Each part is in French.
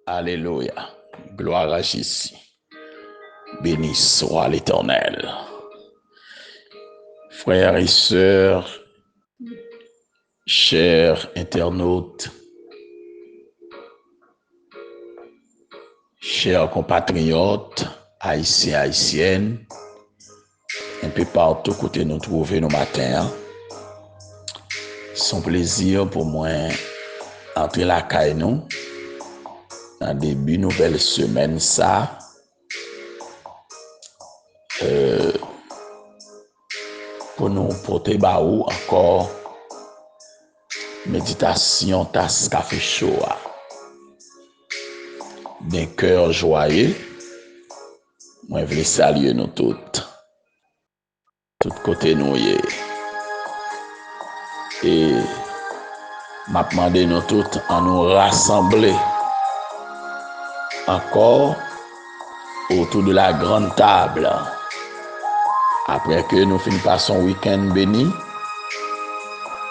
Alléluia. Gloire à Jésus. Béni soit l'Éternel. Frères et sœurs, chers internautes, chers compatriotes, haïtiens, haïtiennes, un peu partout côté nous trouver nos matins. C'est un plaisir pour moi entrer la caille nous dans début nouvelle semaine ça. Pour nous porter baou encore méditation tasse café chaud. D'un cœur joyeux, moi je veux saluer nous toutes. Tout côté nous y est. Et m'a demandé nous toutes à nous rassembler encore autour de la grande table. Après que nous finissons par son week-end béni,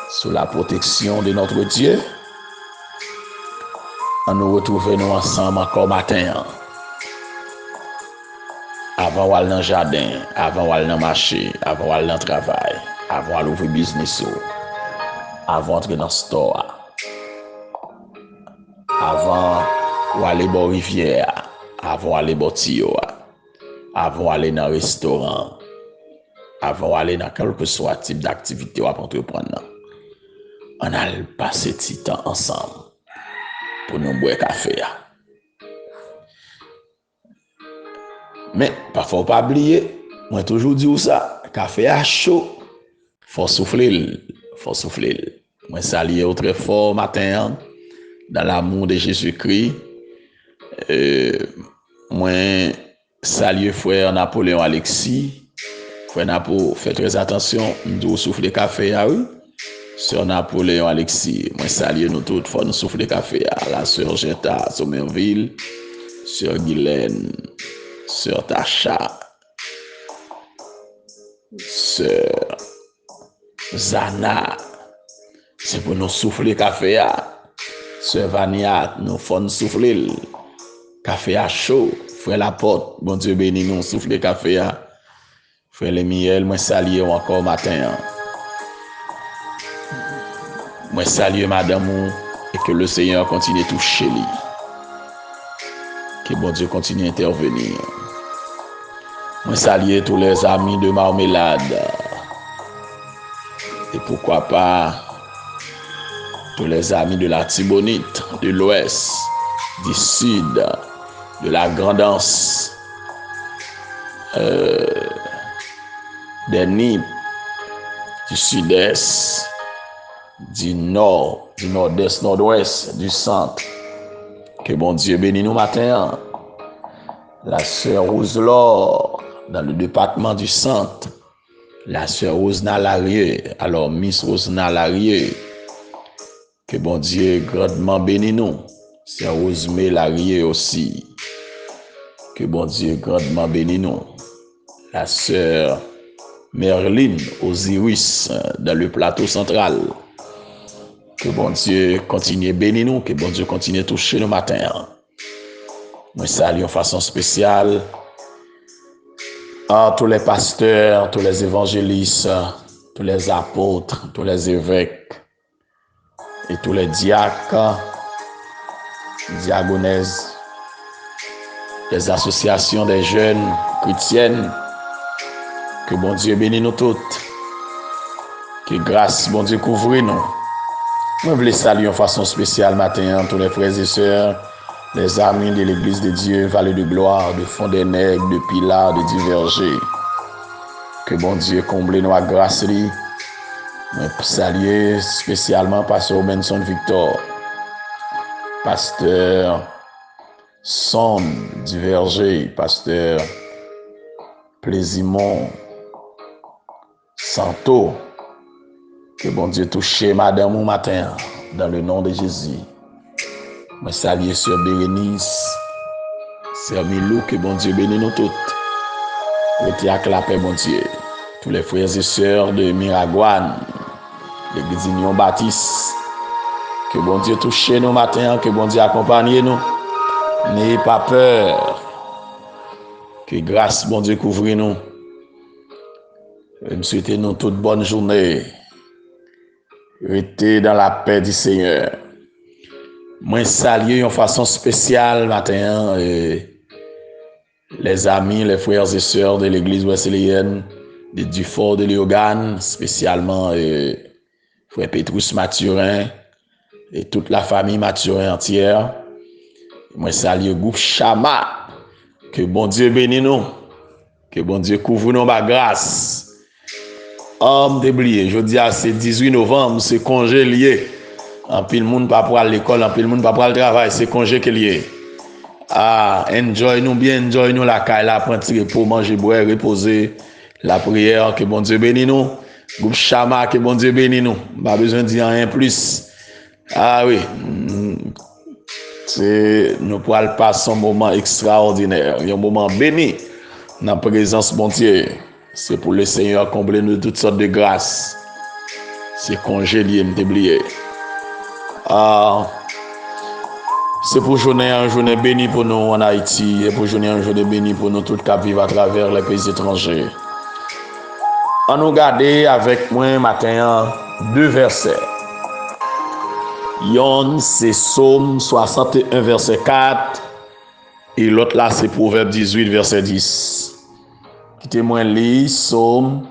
sous la protection de notre Dieu, on nous retrouve nous ensemble encore matin. Avant d'aller dans le jardin, avant d'aller dans le marché, avant d'aller dans le travail, avant d'ouvrir le business, avant d'entrer dans le store, avant d'aller dans la rivière, avant d'aller dans le tio, avant d'aller dans le restaurant, avant d'aller dans quel que soit type d'activité à entreprendre. On a passé du temps ensemble pour nous boire café. Mais parfois pas oublier, moi toujours dis ça, café à chaud, faut souffler. Moi saluer très fort matin dans l'amour de Jésus-Christ. Moi saluer frère Napoléon Alexis. Frère Napo, faites très attention, nous souffler café à oui. Sœur Napoléon Alexis, moi saluer nous toutes, faut nous souffler café à la sœur Jetta Somerville, sœur Guylaine, sœur Tacha, sœur Zana, c'est pour nous souffler café à. Sœur Vania, nous faut nous souffler café à chaud. Frère Laporte, bon Dieu béni nous souffler café à. Frère Lemiel, moi saluer encore matin. Moi saluer madame et que le Seigneur continue de toucher lui. Que bon Dieu continue à intervenir. Moi saluer tous les amis de Marmelade. Et pourquoi pas tous les amis de la Tibonite, de l'Ouest, du Sud, de la Grandance, des Nippes, du Sud-Est, du Nord, du Nord-Est, Nord-Ouest, du Centre. Que bon Dieu bénisse nous matin. La sœur Rose-Laure, dans le département du Centre. La sœur Rosna Larieux, alors Miss Rosna Larieux. Que bon Dieu grandement bénisse nous. Sœur Rosemée Larieux aussi. Que bon Dieu grandement bénisse nous. La sœur Merline Osiris, dans le plateau central. Que bon Dieu continue à bénir nous, que bon Dieu continue à toucher le matin. Nous saluons de façon spéciale à tous les pasteurs, tous les évangélistes, tous les apôtres, tous les évêques et tous les diacres, diaconaises, les associations des jeunes chrétiennes. Que bon Dieu bénisse nous toutes. Que grâce, bon Dieu, couvre nous. Je voulais saluer de façon spéciale matin tous les frères et sœurs, les amis de l'Église de Dieu, Vallée de Gloire, de Fond des Nègres, de Pilar, de Divergé. Que bon Dieu comble nous à grâce. Je saluer spécialement Pasteur Benson Victor, Pasteur Son Divergé, Pasteur Plaisimont Santo. Que bon Dieu touche madame au matin, dans le nom de Jésus. Je salue Sœur Bérénice, Sœur Milou, que bon Dieu bénisse nous toutes. Mettez à clapper, bon Dieu. Tous les frères et sœurs de Miragouane, l'église Union Baptiste. Que bon Dieu touche nous matin, que bon Dieu accompagne nous. N'ayez pas peur. Que grâce, bon Dieu, couvre nous. Je me souhaite nous toute bonne journée. Restez dans la paix du Seigneur. Moi, saluer en façon spéciale matin les amis, les frères et sœurs de l'église wesleyenne de Dufort de Léogane, spécialement frère Pétrus Mathurin et toute la famille Mathurin entière. Moi, saluer groupe Chama. Que bon Dieu bénisse nous. Que bon Dieu couvre nous par grâce. Homme déblié, je dis c'est 18 novembre, c'est congé lié. En pile monde pas pour l'école, en pile monde pas pour le travail, c'est congé qui lié. Ah, enjoy nous bien, enjoy nous la caille, la prendre pour manger, boire, reposer, la prière, que bon Dieu bénisse nous. Groupe Chama, que bon Dieu bénisse nous. Pas besoin de dire rien plus. Ah oui. Nous pourrons passer un moment extraordinaire, un moment béni dans la présence de mon Dieu. C'est pour le Seigneur combler nous toutes sortes de grâces. C'est congélié, m'oublier. C'est pour une journée bénie pour nous en Haïti et pour une journée bénie pour nous tous qui vivent à travers les pays étrangers. On nous garde avec moi matin 2 versets. Yon c'est Psaume 61 verset 4 et l'autre là c'est Proverbe 18 verset 10. Quittez-moi lire Psaume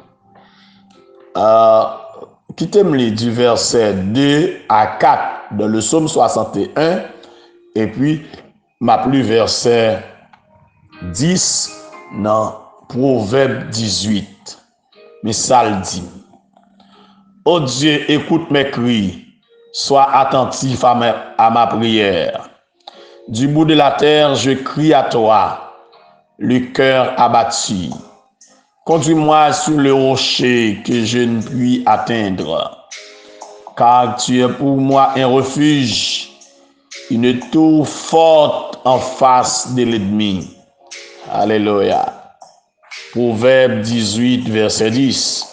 quittez-moi lire du verset 2 à 4 dans le Psaume 61 et puis m'a plus verset 10 dans Proverbe 18. Mais ça le dit. Oh Dieu, écoute mes cris. Sois attentif à ma prière. Du bout de la terre, je crie à toi, le cœur abattu. Conduis-moi sur le rocher que je ne puis atteindre, car tu es pour moi un refuge, une tour forte en face de l'ennemi. Alléluia. Proverbe 18, verset 10.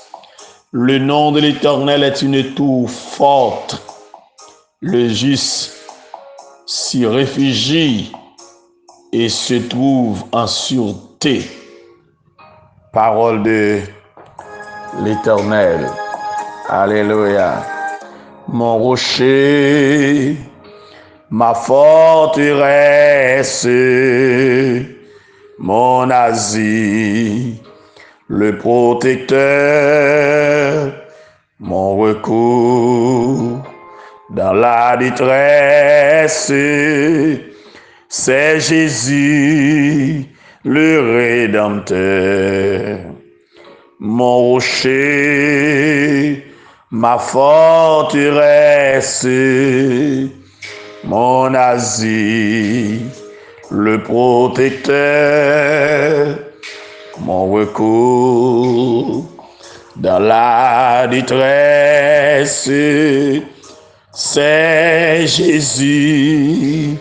Le nom de l'Éternel est une tour forte. Le juste s'y réfugie et se trouve en sûreté. Parole de l'Éternel. Alléluia. Mon rocher, ma forteresse, mon asile, le protecteur, mon recours. Dans la détresse, c'est Jésus, le Rédempteur. Mon rocher, ma forteresse, mon asile, le protecteur, mon recours. Dans la détresse, c'est Jésus,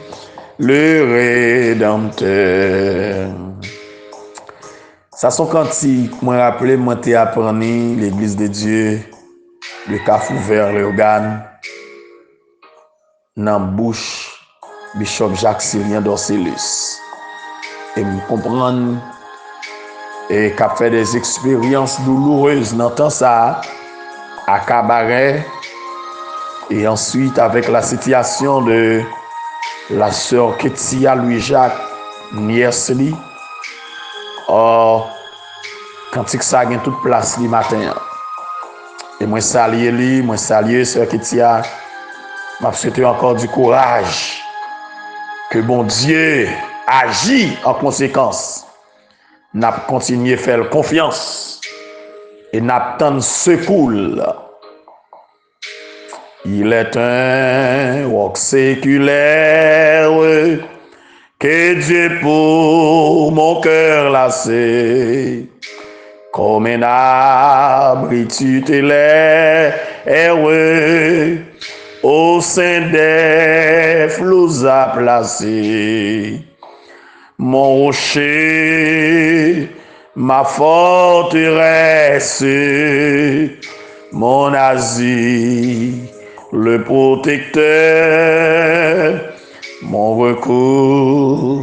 le Rédempteur. Ça sont cantiques, moi rappelé, moi t'ai appris l'église de Dieu, le Cafou Vert, le Léogane, dans bouche, Bishop Jacques Sylvien d'Orcellus. Et me comprendre, et qu'a fait des expériences douloureuses dans temps ça, à Cabaret, et ensuite avec la situation de la sœur Ketia Louis-Jacques Niersli. Or, quand ça a toute place le matin. Et moi saluer lui, moi saluer sœur Ketia, m'a souhaité encore du courage. Que bon Dieu agit en conséquence. N'a continué faire confiance et n'a tant secours. Il est un roc séculaire que Dieu pour mon cœur lassé. Comme un abri tu t'élèves au sein des flots à placer. Mon rocher, ma forteresse, mon asile, le protecteur, mon recours.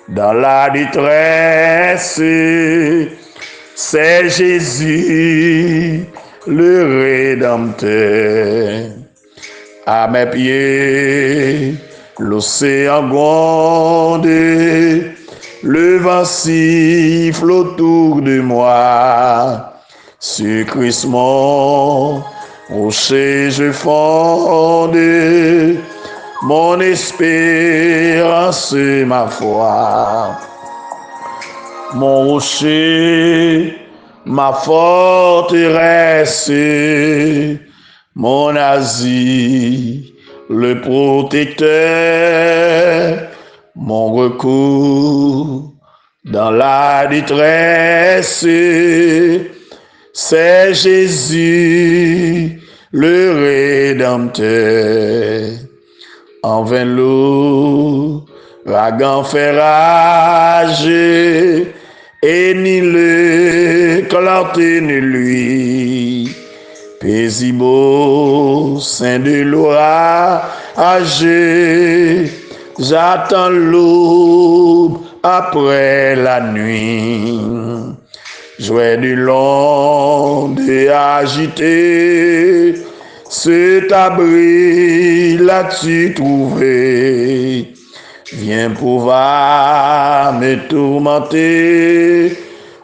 dans la détresse. C'est Jésus, le Rédempteur. À mes pieds, l'océan gronde, le vent siffle autour de moi. Sur Christ mon rocher je fonde, mon espérance, ma foi. Mon rocher, ma forteresse, mon asile, le protecteur, mon recours dans la détresse. C'est Jésus, le Rédempteur. En vain l'ouragan fait rage, et ni le clarté ne lui. Paisible au sein de l'orage, j'attends l'aube après la nuit. Jouet de l'onde agitée, cet abri l'as-tu trouvé? Viens pouvoir me tourmenter,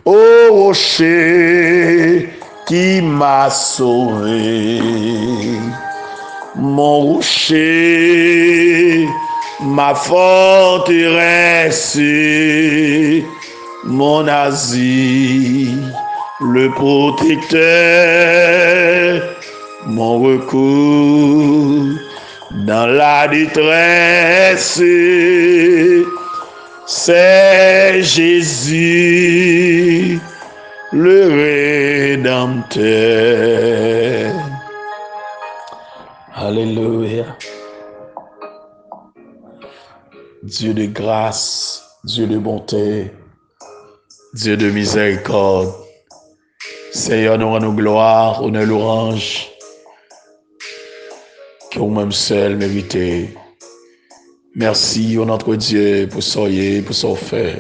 ô rocher qui m'a sauvé. Mon rocher, ma forteresse, mon asile, le protecteur, mon recours dans la détresse. C'est Jésus, le Rédempteur. Alléluia. Dieu de grâce, Dieu de bonté, Dieu de miséricorde. Seigneur, nous rendons gloire, honneur, louange, que vous-même seul méritez. Merci, ô notre Dieu, pour soyez, pour son fait.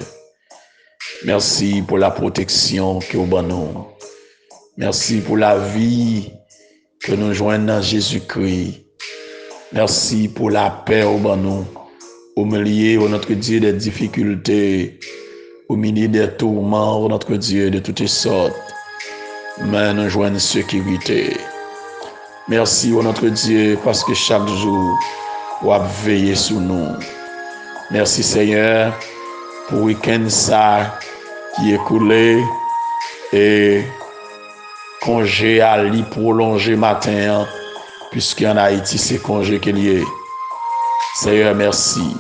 Merci pour la protection que vous donnez. Merci pour la vie que nous joignons dans Jésus-Christ. Merci pour la paix au nous, au milieu, ô notre Dieu, des difficultés, au milieu des tourments, ô notre Dieu, de toutes sortes. Mais nous joignons sécurité. Merci, ô notre Dieu, parce que chaque jour, vous avez veillé sur nous. Merci, Seigneur, pour le week-end ça qui est coulé et congé à l'y prolonger matin, puisqu'en Haïti, c'est congé qu'il y est. Seigneur, merci.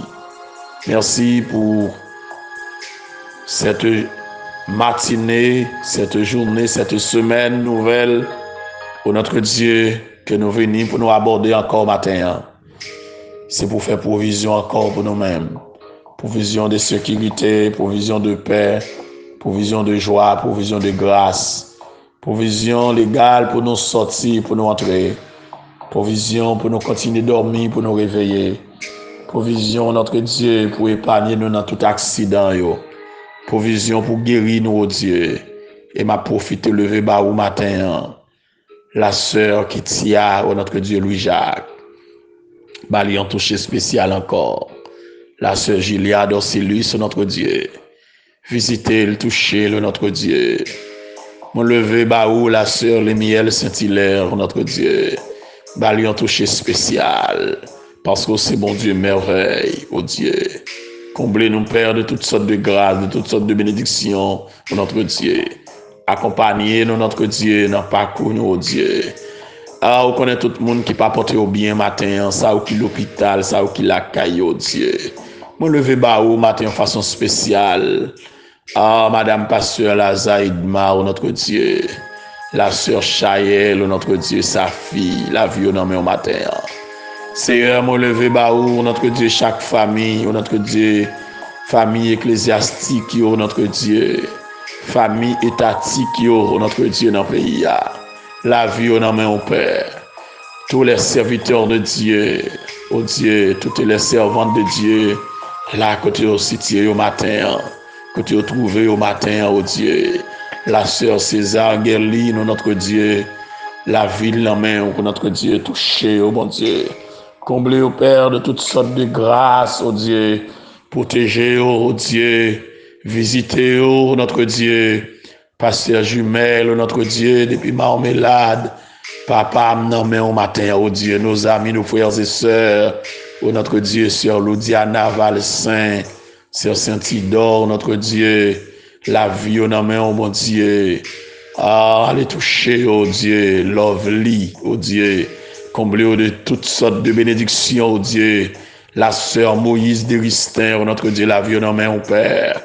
Merci pour cette matinée, cette journée, cette semaine nouvelle, ô notre Dieu, que nous venons pour nous aborder encore matin. C'est pour faire provision encore pour nous-mêmes. Provision de sécurité, provision de paix, provision de joie, provision de grâce, provision légale pour nous sortir, pour nous entrer, provision pour nous continuer de dormir, pour nous réveiller, provision, notre Dieu, pour épargner nous dans tout accident, provision pour guérir nous, Dieu. Et m'a profité lever bas au matin, la sœur Kitia, notre Dieu Louis-Jacques. Bali en touché spécial encore. La sœur Julia d'Orsilus, notre Dieu. Visitez le toucher, notre Dieu. Mon levé baou, la sœur Lémiel Saint-Hilaire, notre Dieu. Bali en touché spécial. Parce que c'est bon Dieu merveille, oh Dieu. Comblez-nous, Père, de toutes sortes de grâces, de toutes sortes de bénédictions, notre Dieu. Accompagnez-nous, notre Dieu, dans le parcours, oh Dieu. Ah, on connaît tout le monde qui pas porté au bien matin, ça ou qui l'hôpital, ça ou qui la caille, oh Dieu. Moi levé bas au matin en façon spéciale. Ah, Madame Pasteur Lazaïdma, oh notre Dieu. La sœur Chayel, oh notre Dieu, sa fille, la vie au nom au matin. Seigneur, moi levé bas au notre Dieu, chaque famille, oh notre Dieu, famille ecclésiastique, oh notre Dieu, famille étatique, oh notre Dieu, dans le pays. La vie au nom au Père, tous les serviteurs de Dieu, oh Dieu, toutes les servantes de Dieu, Là, côté au situé au matin, côté au trouvé au matin, oh Dieu. La sœur César Guerline, oh notre Dieu. La ville, la main, oh notre Dieu, touché, oh mon Dieu. Comblé au Père de toutes sortes de grâces, oh Dieu. Protégé, oh Dieu. Visité, oh notre Dieu. Pasteur Jumel, oh notre Dieu, depuis Marmelade. Papa, non, mais au matin, oh Dieu, nos amis, nos frères et sœurs, oh notre Dieu, Sœur Loudiana Valsain, Sœur Saint-Idore, notre Dieu, la vie, oh non, mais oh mon Dieu, allez toucher, oh Dieu, Lovely, oh Dieu, comblé de toutes sortes de bénédictions, oh Dieu, la Sœur Moïse d'Eristin, oh notre Dieu, la vie, oh non, mais oh Père,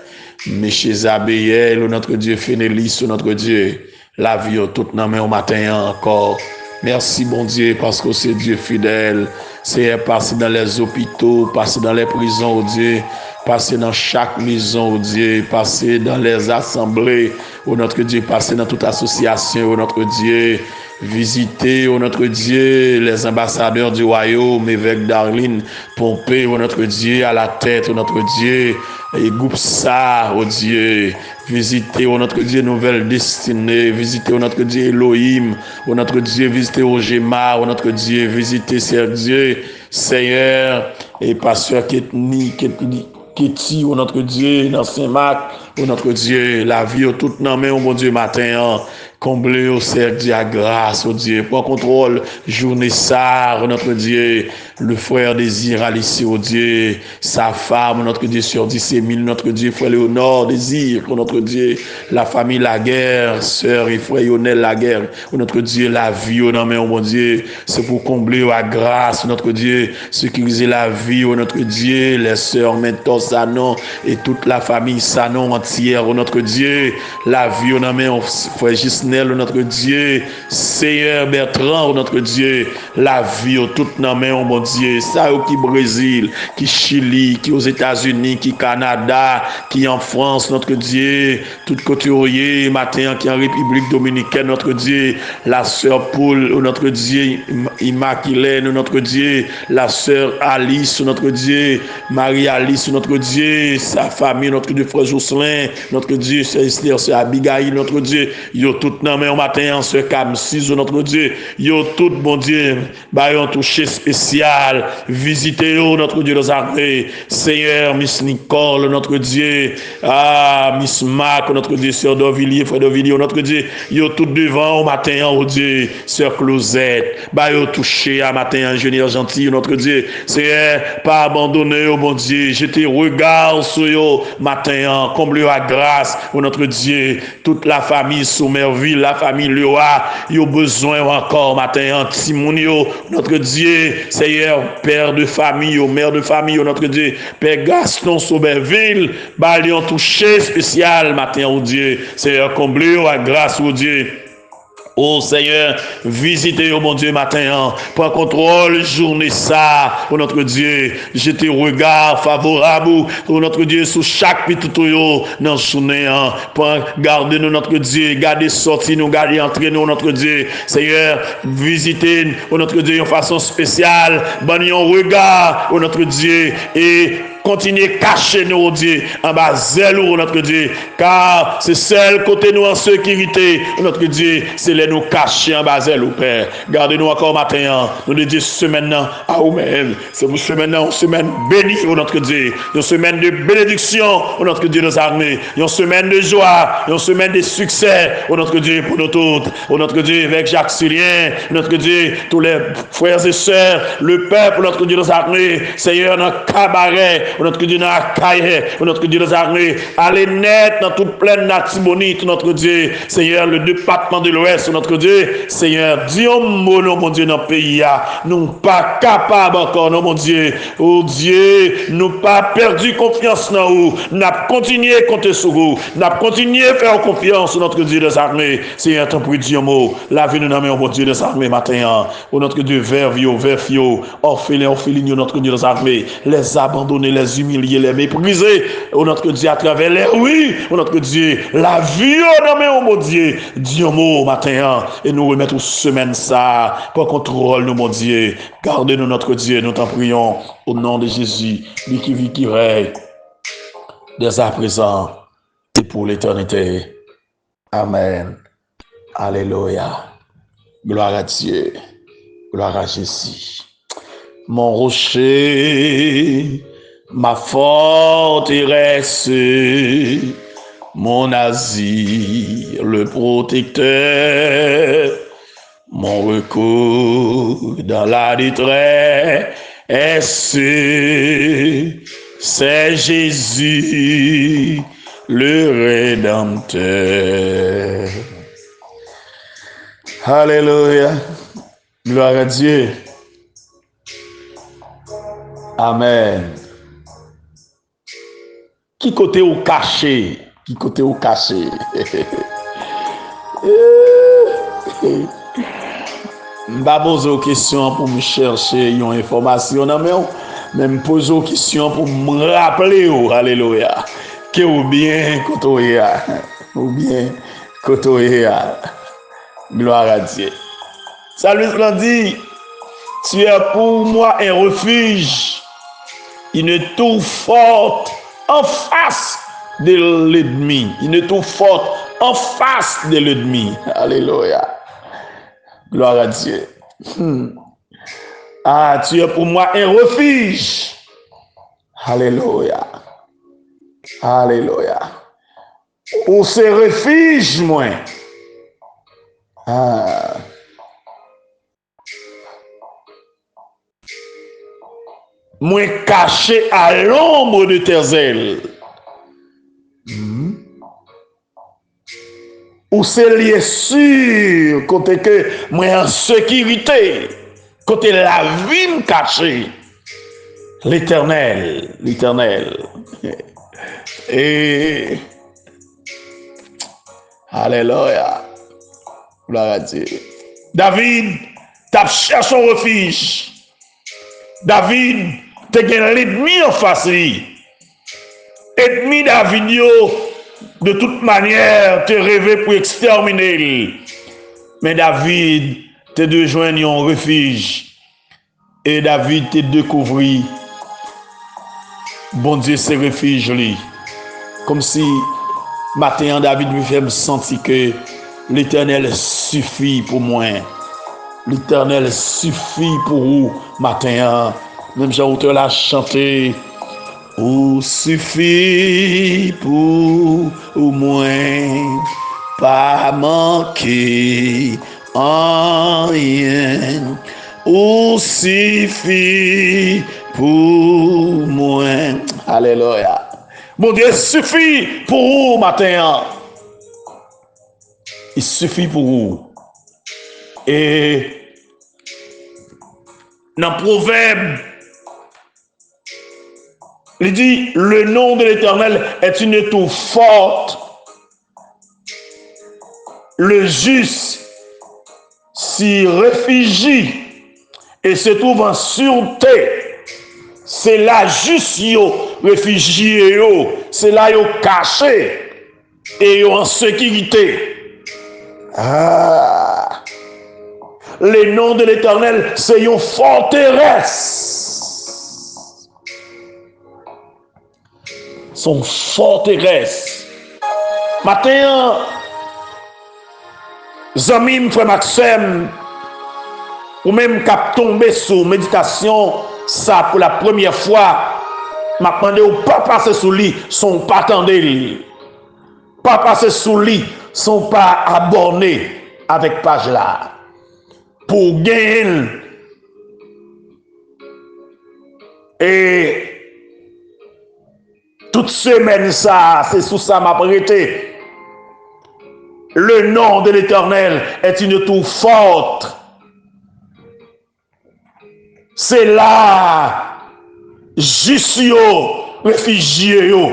Méchés Abéel, oh notre Dieu, Fénélis, oh notre Dieu, la vie toute non mais au matin encore. Merci bon Dieu parce que c'est Dieu fidèle. C'est passer dans les hôpitaux, passer dans les prisons, oh Dieu, passer dans chaque maison, oh Dieu, passer dans les assemblées, oh notre Dieu, passer dans toute association, oh notre Dieu, visiter, oh notre Dieu, les ambassadeurs du royaume, évêque Darlene Pompée, oh notre Dieu, à la tête, oh notre Dieu, et groupe ça, oh Dieu, visiter, oh notre Dieu, nouvelle destinée, visiter, oh notre Dieu, Elohim, oh notre Dieu, visiter Ogema, oh notre Dieu, visiter, Seigneur Dieu, Seigneur, et pasteur Ketty, oh notre Dieu, dans Saint-Marc, oh notre Dieu, la vie, oh toute non mais oh mon Dieu, matin, comblé au cercle de la grâce, oh Dieu, prends contrôle, journée ça, oh notre Dieu, le frère Désir Alice, oh Dieu, sa femme, notre Dieu, sur 10 000, notre Dieu, frère Léonore Désir, oh notre Dieu, la famille Laguerre, sœur et frère Lionel Laguerre, oh notre Dieu, la vie, oh non mais oh mon Dieu, c'est pour combler la grâce, oh notre Dieu, sécuriser la vie, oh notre Dieu, les sœurs Mentor Sanon et toute la famille Sanon entière, oh notre Dieu, la vie, oh non mais oh frère Gisnel, oh notre Dieu, Seigneur Bertrand, oh notre Dieu, la vie, oh toute non mais oh mon Dieu, ça qui Brésil, qui Chili, qui aux États-Unis, qui Canada, qui en France, notre Dieu, tout côté matin, qui en République Dominicaine, notre Dieu, la sœur Paul, notre Dieu, Immaculée, notre Dieu, la sœur Alice, notre Dieu, Marie-Alice, notre Dieu, sa famille, notre Dieu, frère Jocelyn, notre Dieu, sœur Esther, sœur Abigail, notre Dieu, yo tout non mais au matin, sœur Cam6, notre Dieu, yo tout, bon Dieu, bah yon touché spécial, visitez notre Dieu des armées, Seigneur, Miss Nicole, notre Dieu, Miss Marc, notre Dieu, Sœur Dovillier, frère Dovillier, notre Dieu, yo tout devant au matin, oh Dieu, Sœur Closette, bah yo touché à matin, ingénieur gentil, notre Dieu, Seigneur, pas abandonné, oh mon Dieu, jeté regard sur yo matin, comble la grâce, oh notre Dieu, toute la famille Soumerville, la famille Léoa, yo besoin encore matin, Timonio, notre Dieu, Seigneur, père de famille, mère de famille, notre Dieu, Père Gaston Sauberville, balion touché spécial matin, oh Dieu, Seigneur, comblé à grâce, oh Dieu. Oh Seigneur, visitez, oh mon Dieu, matin, prends contrôle, journée ça, oh notre Dieu, jetez regard favorable, oh notre Dieu, sur chaque petit tuyau, dans le journée, gardez nous, notre Dieu, gardez sortir nous, gardez entrer nous, notre Dieu, Seigneur, visitez, oh notre Dieu, en façon spéciale, bannons regard, oh notre Dieu, et continuez cacher nous, oh Dieu, en bas zèle, oh notre Dieu, car c'est seul côté nous en sécurité, oh notre Dieu, c'est les nous cacher en bas zèle, oh Père. Gardez-nous encore matin, nous dédions semaine à vous-même. C'est pour semaine, une semaine bénie, oh notre Dieu, une semaine de bénédiction, oh notre Dieu, nos armées, une semaine de joie, une semaine de succès, oh notre Dieu, pour nous toutes, oh notre Dieu, avec Jacques Syrien, notre Dieu, tous les frères et sœurs, le peuple, notre Dieu, nos armées, Seigneur, notre cabaret, notre Dieu dans la caille, notre Dieu dans l'armée, allez net dans toute pleine natibonite, notre Dieu, Seigneur, le département de l'Ouest, notre Dieu, Seigneur, Dieu, mon Dieu, dans le pays, nous pas capables encore, non, mon Dieu, oh Dieu, nous pas perdu confiance dans vous, nous avons continué à compter sur vous, nous avons continué à faire confiance sur notre Dieu des armées, Seigneur, ton prix Dieu, la vie nous nomme, mon Dieu des armées, matin, oh notre Dieu, vers fio, orphelin, notre Dieu des armées, les abandonnés, les les humiliés, les méprisés, oh notre Dieu, à travers les rues, oh notre Dieu, la vie, oh mon Dieu, Dieu, mon matin, et nous remettre aux semaines ça, pour contrôle, nous, mon Dieu, gardez-nous, notre Dieu, nous t'en prions, au nom de Jésus, lui qui vit, qui règne, dès à présent, et pour l'éternité. Amen. Alléluia. Gloire à Dieu. Gloire à Jésus. Mon rocher, ma forteresse, mon asile, le protecteur, mon recours dans la détresse, c'est Jésus, le Rédempteur. Alléluia. Gloire à Dieu. Amen. Qui côté au caché? Qui côté au caché? M'ba poser aux questions pour me chercher une information, mais me poser aux questions pour me rappeler, alléluia, que ou bien côté ou bien côté. Gloire à Dieu. Salut dit, tu es pour moi un refuge, une tour forte en face de l'ennemi. Une tour forte en face de l'ennemi. Alléluia. Gloire à Dieu. Ah, tu es pour moi un refuge. Alléluia. Alléluia. Où se refuge, moi? Ah. Moi caché à l'ombre de tes ailes. Où c'est lié sûr, côté que moi en sécurité, côté la vie me cachée. L'Éternel, l'Éternel. Et alléluia. Gloire à Dieu. David, t'as cherché son refuge. David, t'as gagné l'ennemi en face. Ennemi David, de toute manière, t'es rêvé pour exterminer. Mais David, t'es de joindre un refuge. Et David, t'es découvert. Bon Dieu, c'est refuge. Comme si, matin, David me fait me sentir que l'Éternel suffit pour moi. L'Éternel suffit pour vous, matin. Même j'ai auteur l'a chanté. Ou suffit pour moi, pas manquer en rien. Ou suffit pour moi. Alléluia. Mon Dieu, suffit pour vous, matin. Il suffit pour vous. Et dans le proverbe, il dit, le nom de l'Éternel est une tour forte. Le juste s'y réfugie et se trouve en sûreté. C'est là juste yo réfugié yo, c'est là yo caché et yo en sécurité. Ah, le nom de l'Éternel, c'est une forteresse. Son forteresse. Matin, Zamim, frère Maxime, ou même cap tombé sous méditation, ça pour la première fois, m'a demandé ou pas passer sous lit, son pas attendé. Pas passer sous lit, son pas abonné avec page là. Pour gagner. Et toute semaine, ça, c'est sous ça m'a prêté. Le nom de l'Éternel est une tour forte. C'est là, juste yo, réfugié yo.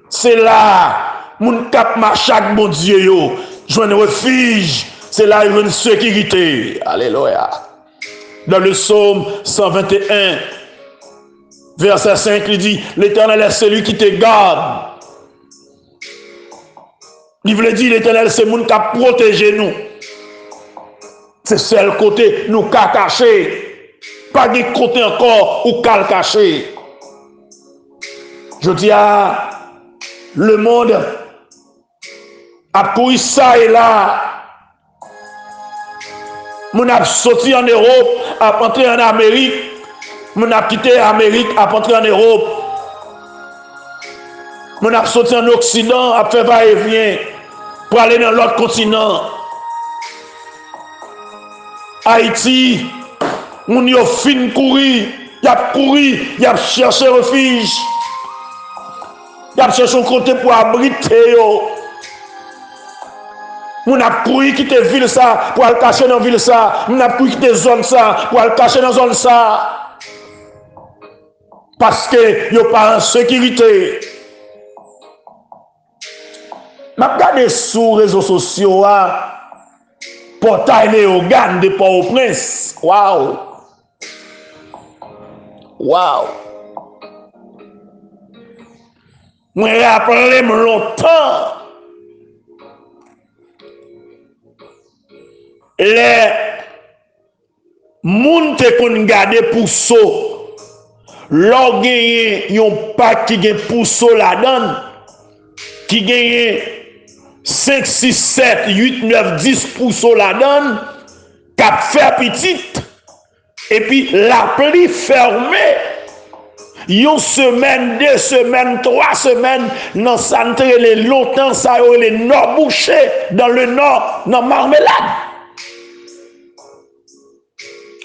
C'est là, moun kap machak bon Dieu yo, joine refuge. C'est là, il y a une sécurité. Alléluia. Dans le psaume 121, Verset 5, il dit, l'Éternel est celui qui te garde. Il veut dire, l'Éternel, c'est moun qui a protégé nous. C'est seul côté nous qu'a caché. Pas de côté encore ou qu'a caché. Je dis à le monde a couru ça et là. Mon a sorti en Europe, a entré en Amérique. Mon a quitté l'Amérique, a entré en Europe. Mon a sorti en Occident, a fait va-et-vient pour aller dans l'autre continent. Haïti, mon yo fin courir, y a couru, y a cherché refuge. Y a cherché un côté pour abriter yo. Mon a couru quitter ville ça pour aller cacher dans ville ça. Mon a couru quitter zone ça pour aller cacher dans zone ça. Parce que yo pas en sécurité. M'a regardé sur les réseaux sociaux portail Léogane de Port-au-Prince. Waouh. Waouh. Moi rappelé longtemps les moun te kon gade pousseau. L'on gagne yon pack qui gagne pousseau la donne qui gagne 5, 6, 7, 8, 9, 10 pousseau la donne cap fait petite et puis la pluie fermée une semaine, 2 semaines, 3 semaines dans centre les longtemps ça les nord bouché dans le nord dans marmelade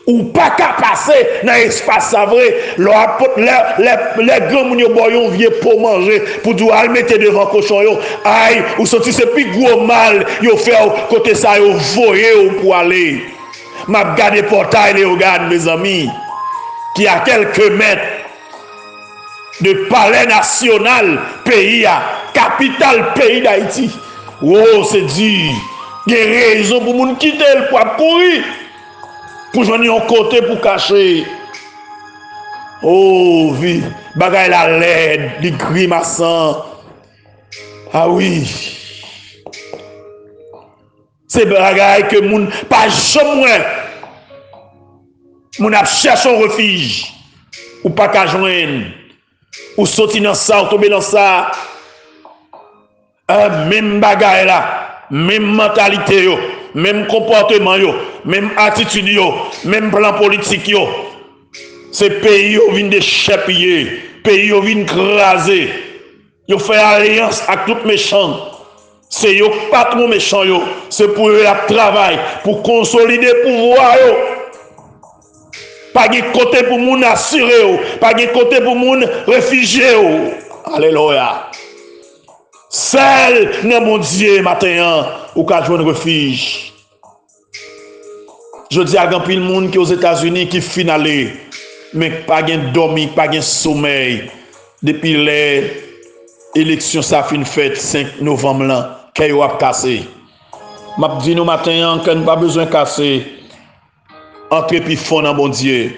ou pas qu'à passer dans l'espace ça vrai les grands moun yo boyon vieux pour manger pour dire al mettre devant cochon yo aïe ou senti c'est plus gros mal yo fait côté ça yo voyer pour aller m'a garder portail les regarde mes amis qui a quelques mètres de palais national pays à capitale pays d'Haïti. Oh c'est dit il y a raison pour moun quitter le pour courir pour joindre un côté pour cacher. Oh, vie, bagay la laide, di grimaçant. Ah oui. C'est bagay que moun pas jamais moun a cherché un refuge ou pas qu'à joindre ou sorti dans ça ou tomber dans ça. Même bagay là, même mentalité yo, même comportement yo, même attitude yo, même plan politique yo. C'est pays yo vinn de chapier, pays yo vinn craser. Yo fait alliance avec tout méchant. C'est yo patron méchant yo, c'est pour eux la travail pour consolider pouvoir yo. Pas de côté pour moun assurer yo, pas de côté pour moun réfugié yo. Alléluia. Seul dans mon Dieu matin ou ka joindre refuge. Je dis à grand pile monde qui aux États-Unis qui finalé mais pas gain dormi, pas gain sommeil depuis les élections ça fin fête 5 novembre là qu'est yo a cassé. M'a dit nous matin qu'on pas besoin casser. Entre puis fond dans bon Dieu.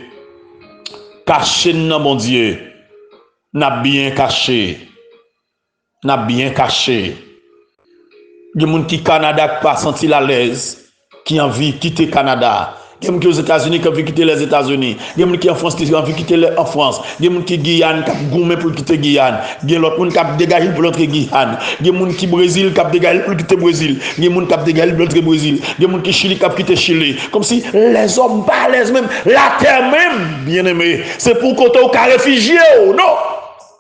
Caché dans bon Dieu. N'a bien caché. N'a bien caché. Il y a des gens qui Canada pas senti à l'aise, qui ont envie de quitter Canada. Il y a des gens qui aux États-Unis qui ont envie de quitter les États-Unis. Il y a des gens qui en France qui ont envie de quitter en France. Il y a des gens qui Guyane qui ont gourmé pour quitter Guyane. Il y a d'autres qui ont dégagé pour l'autre Guyane. Il y a des gens qui Brésil qui ont dégagé pour quitter Brésil. Il y a des gens qui ont dégagé pour l'autre Brésil. Il y a des gens qui Chili qui ont quitté Chili. Comme si les hommes pas les mêmes, la terre même, bien aimé, c'est pour qu'on ait réfugié. Non!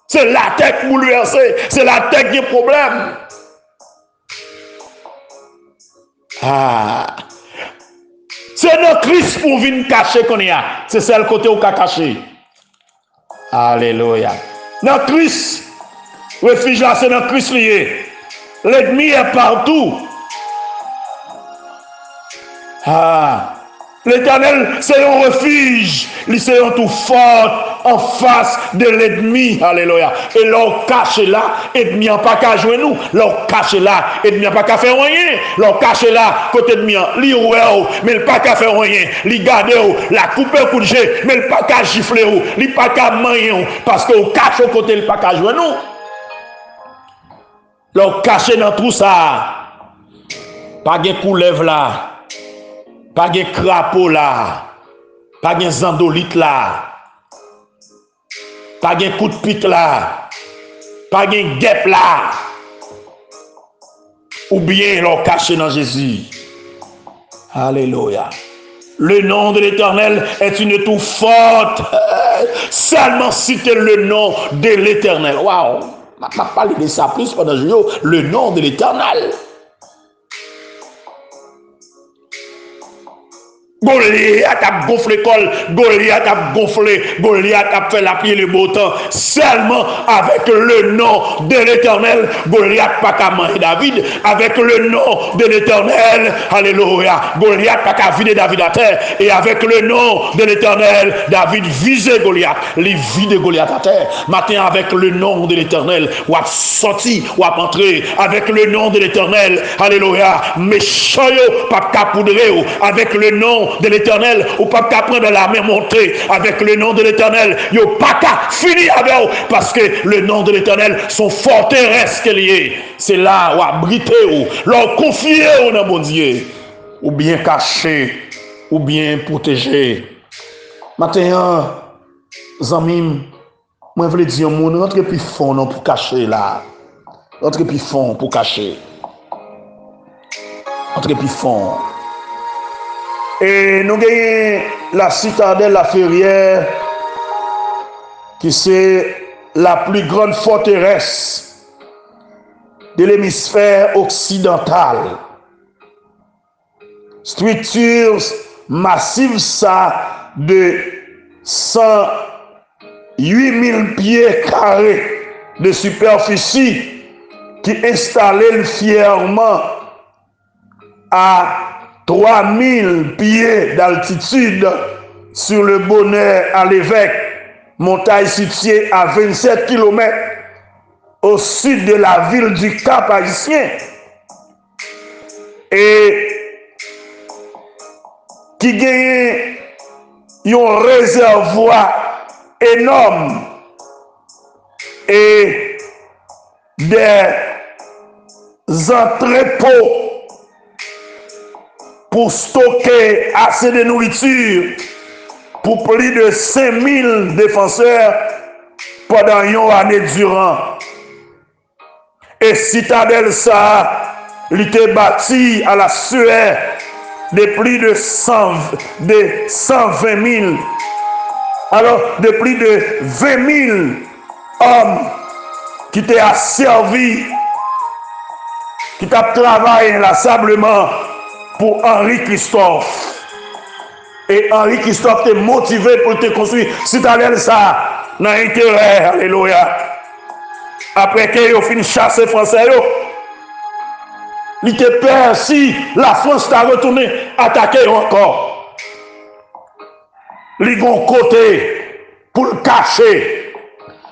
C'est la tête bouleversée, c'est la tête qui a problème. Ah! C'est dans Christ pour venir cacher qu'on y a. C'est celle côté où qu'a caché. Alléluia. Dans Christ, refuge là, c'est dans Christ lié. L'ennemi est partout. Ah! L'Éternel, c'est un refuge. C'est un tout fort en face de l'ennemi. Alléluia. Et l'on cache là, l'ennemi n'a pas qu'à jouer nous. L'on cache là, l'ennemi n'a pas qu'à faire rien. L'on cache là, côté l'ennemi, li oué, mais il n'a pas qu'à faire rien. Li garde, la coupe coup de jet, mais il n'a pas qu'à gifler, il n'a pas qu'à manger, parce qu'on cache au côté, il n'a pas qu'à jouer nous. L'on cache dans tout ça. Pas de couleuvre là. Pas de crapaud là, pas de zandolite là, pas de coup de pique là, pas de guêpe là, ou bien l'on caché dans Jésus. Alléluia. Le nom de l'Éternel est une tour forte. Seulement citer le nom de l'Éternel. Waouh, je vais parler de ça plus pendant le nom de l'Éternel. Goliath a gonflé col, Goliath a gonflé, Goliath a fait la pluie et le beau temps. Seulement avec le nom de l'Éternel, Goliath pas qu'à manger David. Avec le nom de l'Éternel, alléluia, Goliath pas qu'à vider David à terre. Et avec le nom de l'Éternel, David visait Goliath, les vide Goliath à terre. Matin avec le nom de l'Éternel, ou a sorti, ou a entré. Avec le nom de l'Éternel, alléluia, méchant pas qu'à poudrer. Avec le nom de l'Éternel, ou pas qu'à prendre la main montée. Avec le nom de l'Éternel, yo pas qu'à finir avec eux, parce que le nom de l'Éternel, son forteresse qu'il y est. C'est là où abriter ou leur confier au nom de Dieu, ou bien cacher, ou bien protéger. Maintenant, Zamim, moi je veux dire, mon rentre plus fond non pour cacher là. Rentre plus fond pour cacher. Rentre plus fond. Et nous gagnons la citadelle La Ferrière, qui c'est la plus grande forteresse de l'hémisphère occidental. Structure massive ça de 108 000 pieds carrés de superficie qui installait fièrement à 3000 pieds d'altitude sur le bonnet à l'évêque, montagne située à 27 km au sud de la ville du Cap Haïtien, et qui gagne un réservoir énorme et des entrepôts pour stocker assez de nourriture pour plus de 5000 défenseurs pendant une année durant. Et citadelle ça, il était bâti à la sueur de plus de 120 000. Alors, de plus de 20 000 hommes qui étaient asservis, qui ont travaillé inlassablement pour Henri Christophe. Et Henri Christophe était motivé pour te construire citadelle ça, dans l'intérêt, alléluia. Après qu'il a fini de chasser français, il était peur si la France t'a retourné attaquer encore. Il y a un côté pour le cacher,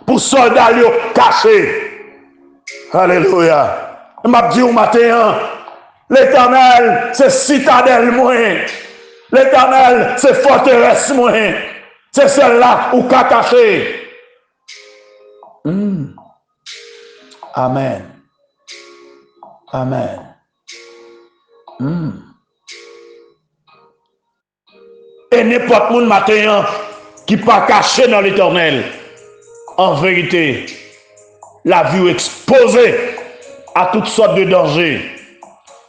pour soldats cacher. Alléluia. Je m'a dit au matin, l'Éternel, c'est citadelle moins. L'Éternel, c'est forteresse moins. C'est celle-là où qu'a caché. Amen. Amen. Et n'importe monde matin qui pas caché dans l'Éternel, en vérité, la vie exposée à toutes sortes de dangers,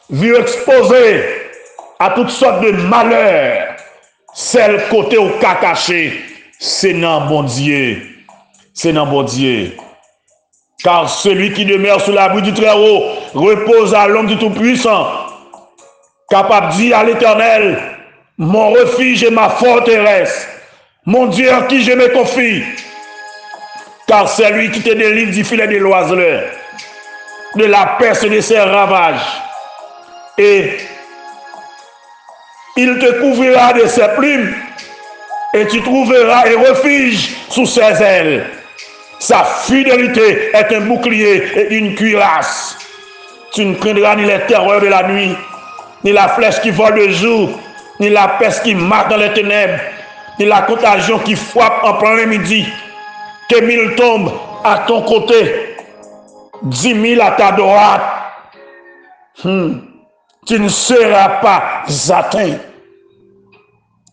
vie exposée à toutes sortes de malheurs, celle côté au cas caché, c'est dans bon Dieu. C'est dans bon Dieu. Car celui qui demeure sous l'abri du Très-Haut repose à l'homme du Tout-Puissant, capable de dire à l'Éternel, mon refuge et ma forteresse, mon Dieu en qui je me confie. Car c'est lui qui te délivre du filet de l'oiseleur, de la peste et de ses ravages. Et Il te couvrira de ses plumes et tu trouveras un refuge sous ses ailes. Sa fidélité est un bouclier et une cuirasse. Tu ne craindras ni les terreurs de la nuit, ni la flèche qui vole le jour, ni la peste qui marche dans les ténèbres, ni la contagion qui frappe en plein midi. Que 1000 tombent à ton côté, 10 000 à ta droite. Tu ne seras pas atteint.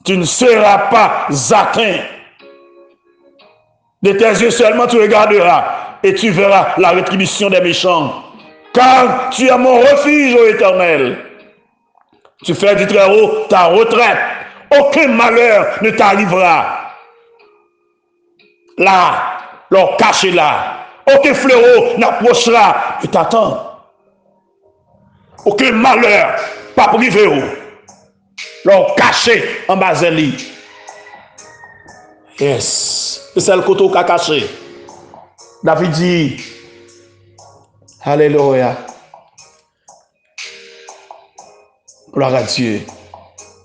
Tu ne seras pas atteint. De tes yeux seulement tu regarderas et tu verras la rétribution des méchants. Car tu es mon refuge, ô Éternel. Tu fais du très haut ta retraite. Aucun malheur ne t'arrivera. Là, leur caché là. Aucun fléau n'approchera de ta tente. Aucun malheur, pas privé. Leur caché en bas de lit. Yes. C'est le côté qui a caché. David dit, Alléluia. Gloire à Dieu.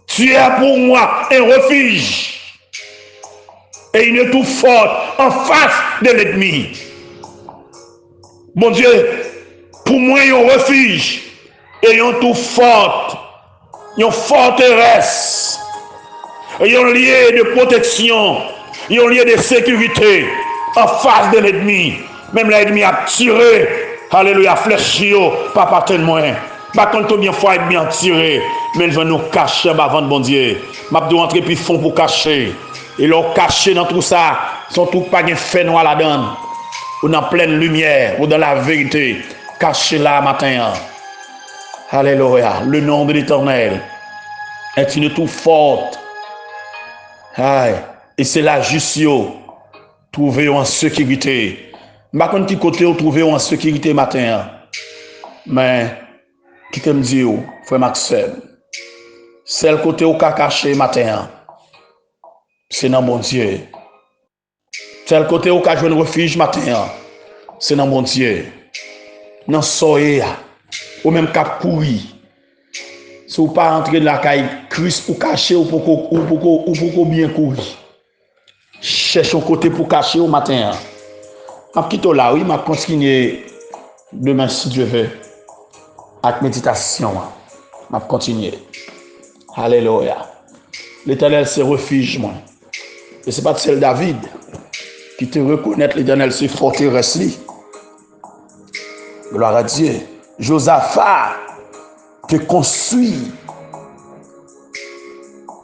Tu es pour moi un refuge et une tour forte en face de l'ennemi. Mon Dieu, pour moi, il y a un refuge et une tour forte, une forteresse, et un lieu de protection, et un lieu de sécurité en face de l'ennemi. Même l'ennemi a tiré, alléluia, flèche, papa tellement. Pas quand bien fois être bien tiré, mais il va nous cacher avant bon Dieu. M'a doit entrer puis fond pour cacher. Et leur cacher dans tout ça, sont tout pas de fait noir là-dedans. Ou dans pleine lumière, ou dans la vérité. Caché là matin. Alléluia. Le nom de l'Éternel est une tour forte. Aïe. Et c'est là juste trouver en sécurité. Pas quand qui côté trouver en sécurité matin. Mais qui te me dit, frère Maxime, c'est le côté où qu'a caché matin, c'est dans mon Dieu. C'est le côté où qu'a joué un refuge matin, c'est dans mon Dieu. Dans soye, ou même qu'a courir. Si vous pas entrer dans la caille, Christ pour cacher ou pour bien courir. Cherche un côté pour cacher au matin. Je quitte là, oui, je continue demain si Dieu veut. Avec méditation, je vais continuer. Alléluia. L'Éternel, c'est refuge, moi. Et ce n'est pas celle David qui te reconnaît l'Éternel, c'est forteresse. Gloire à Dieu. Josaphat qui construit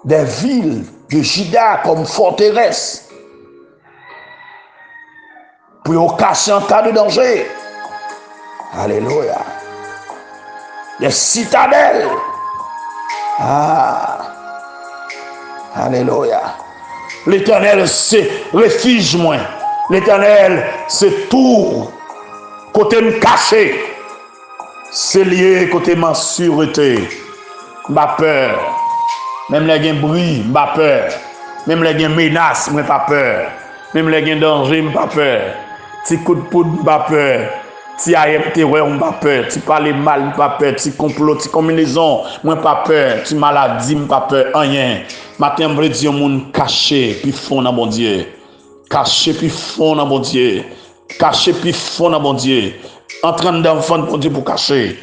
des villes de Juda comme forteresse pour cacher en cas de danger. Alléluia. Des citadelles. Ah. Alléluia. L'Éternel, c'est refuge, moi. L'Éternel, c'est tout. Côté me caché. C'est lié côté ma sûreté. Ma peur. Même les gains bruit, ma peur. Même les gains menaces, moi pas peur. Même les gains danger, pas peur. Petit coup de poudre, pas peur. Si tu on pas peur, tu parles mal, pas peur, tu complot, tu combinaison, moi pas peur, tu maladie, pas peur, rien. Matin, je dis au monde caché, puis fond dans mon Dieu. Caché, puis fond dans mon Dieu. Caché, puis fond dans mon Dieu. En train d'enfant de mon Dieu pour cacher.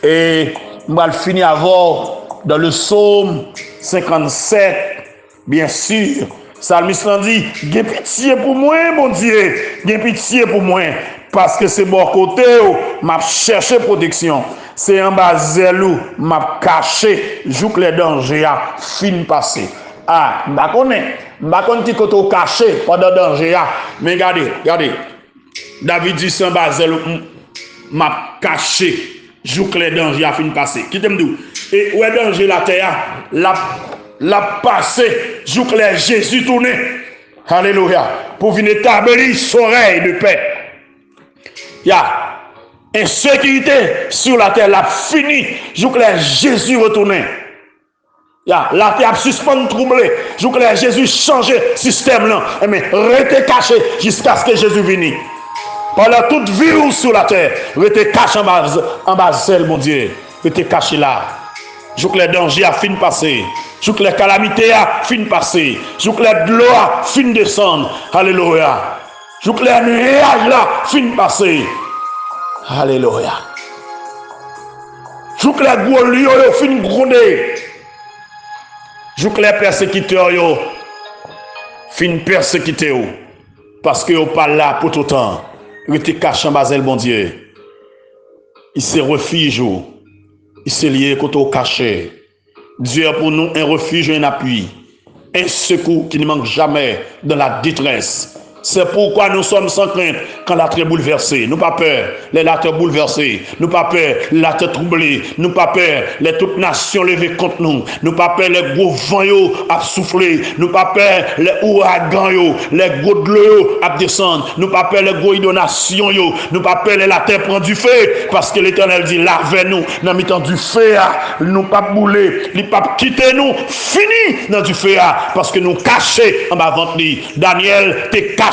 Et je vais finir avant dans le psaume 57, bien sûr. Psalmiste dit, j'ai pitié pour moi, mon Dieu, j'ai pitié pour moi. Parce que c'est bon côté où m'a cherché protection. C'est en bas zèlou m'a caché joue que les dangers a fin passé. Ah, m'pa connait côté caché pendant danger a. Mais regardez. David dit c'est en bas zèlou m'a caché joue que les dangers a fin passé. Qui t'aime dit et où est danger la terre la passé joue que les Jésus tourné. Alléluia. Pour venir établir son oreille de paix. Il y a insécurité sur la terre, la fini, jusqu'à Jésus retourné. Il y a la terre suspendue, troublée, jusqu'à Jésus changé système là, mais restez caché jusqu'à ce que Jésus vienne. Pendant toute vie sur la terre, restez caché en bas, mon Dieu, restez caché là, Jouk les dangers a fin passer. Jouk les calamités a fin passer. Jouk les de l'eau a fin descendre. Alléluia. Jouk les nuages là fin passer. Alléluia. Jouk les gros lions yo fin gronder. Jouk les persécuteurs yo fin persécuter ou. Parce que yo pas là pour tout temps. Rete caché en basel bon Dieu. Il se refuge ou. Il se lié contre au caché. Dieu a pour nous un refuge et un appui. Un secours qui ne manque jamais dans la détresse. C'est pourquoi nous sommes sans crainte quand la terre est bouleversée. Nous pas peur, les la terre bouleversée. Nous pas peur, la terre troublée. Nous pas peur, les toutes nations levées contre nous. Nous pas peur, les gros vents yo à souffler. Nous pas peur, les ouragans yo, les gros de l'eau à descendre. Nous pas peur, les gros inondations yo. Nous pas peur, la terre prend du feu. Parce que l'Éternel dit, lavez-nous dans le temps du feu. Nous pas bouler, il pas quitter nous. Fini dans du feu. Parce que nous cachés en bas ventre. Daniel, t'es caché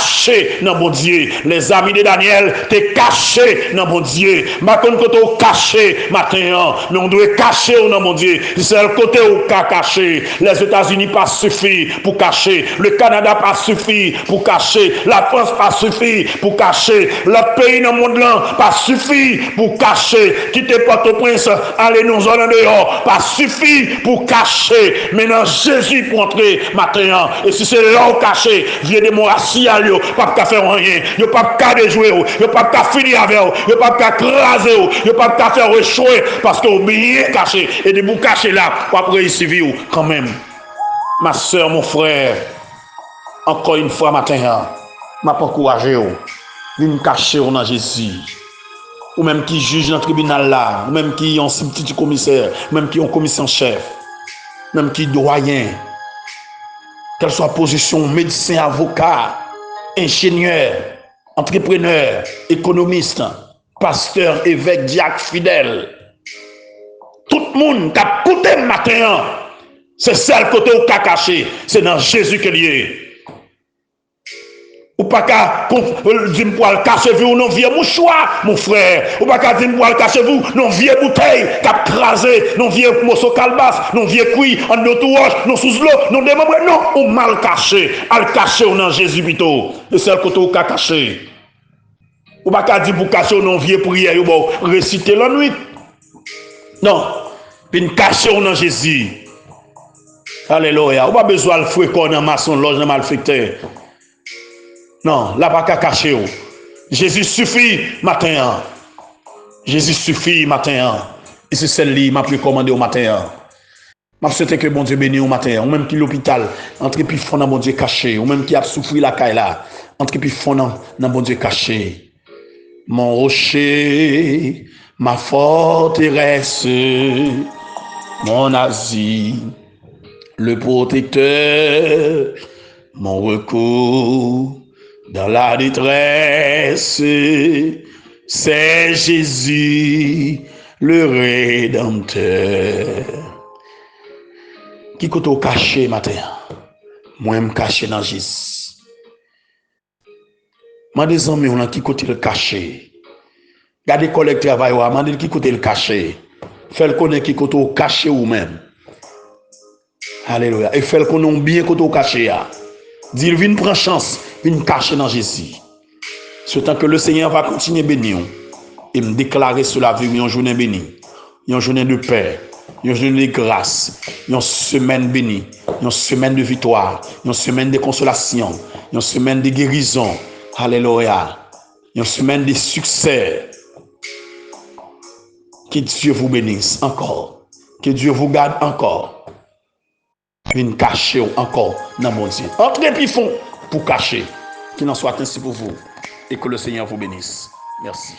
dans mon Dieu. Les amis de Daniel, t'es caché dans mon Dieu. Ma côté caché matin, mais on doit cacher dans mon Dieu. C'est le côté où caché. Les États-Unis pas suffit pour cacher. Le Canada pas suffit pour cacher. La France pas suffit pour cacher. L'autre pays dans le monde là pas suffit pour cacher. Quitter Port-au-Prince, aller nous en dehors, pas suffit pour cacher. Maintenant Jésus pour entrer matin. Et si c'est là où caché, viens de mon assis à yo, pas qu'à faire rien, yo pas qu'à déjouer, yo pas qu'à finir avec, yo pas qu'à craser, yo pas qu'à faire échouer parce que vous bien caché et de vous cacher là pour après réussir quand même. Ma soeur, mon frère, encore une fois matin, m'a pas encouragé, venez cacher dans Jésus. Ou même qui juge dans le tribunal là, ou même qui ont un petit commissaire, même qui ont commissaire en chef, même qui doyen, quelle soit position, médecin, avocat, ingénieur, entrepreneur, économiste, pasteur, évêque, diacre, fidèle. Tout le monde qui a écouté le matin, c'est celle côté où qu'a caché, c'est dans Jésus qu'il y est. Ou pas qu'à dire pour le cacher vous non vieux mouchoir mon frère, ou pas qu'à dire pour le cacher vous non vieux bouteille qu'a crasé, non vieux morceau calebasse, non vieux cuit en entourage, non sous l'eau, non démembré, non, ou mal caché, al caché dans Jésus plutôt. Et c'est le côté où qu'a caché. Ou pas qu'à dire pour cacher non vieux prière, ou bon réciter la nuit. Non, puis cacher dans Jésus. Alléluia. Ou pas besoin de fréquenter dans maçon loge dans malfecteur. Non, là pas qu'à cacher. Jésus suffit matin. Jésus suffit matin. Et c'est celle-là m'a recommandé au matin. M'a souhaité que bon Dieu bénisse au matin. Ou même qui l'hôpital, entre puis fond dans bon Dieu caché. Ou même qui a souffert la caille là, entre puis fond dans bon Dieu caché. Mon rocher, ma forteresse, mon asile, le protecteur, mon recours. Dans la détresse, c'est Jésus, le Rédempteur. Qui côté caché matin? Moi, je me caché dans Jésus. Moi, des amis, on a qui côté le caché. Gardez collègue travail, on a qui côté le caché. Faites connaître qui côté caché ou même. Alléluia. Et faites connaître bien côté caché. Dis, viens prendre chance. Une cacher dans Jésus. Ce temps que le Seigneur va continuer à bénir et me déclarer sur la vie une journée bénie, une journée de paix, une journée de grâce, une semaine bénie, une semaine de victoire, une semaine de consolation, une semaine de guérison. Alléluia. Une semaine de succès. Que Dieu vous bénisse encore. Que Dieu vous garde encore. Une cacher encore dans mon Dieu. Entrez puis fond pour cacher. Qu'il en soit ainsi pour vous et que le Seigneur vous bénisse. Merci.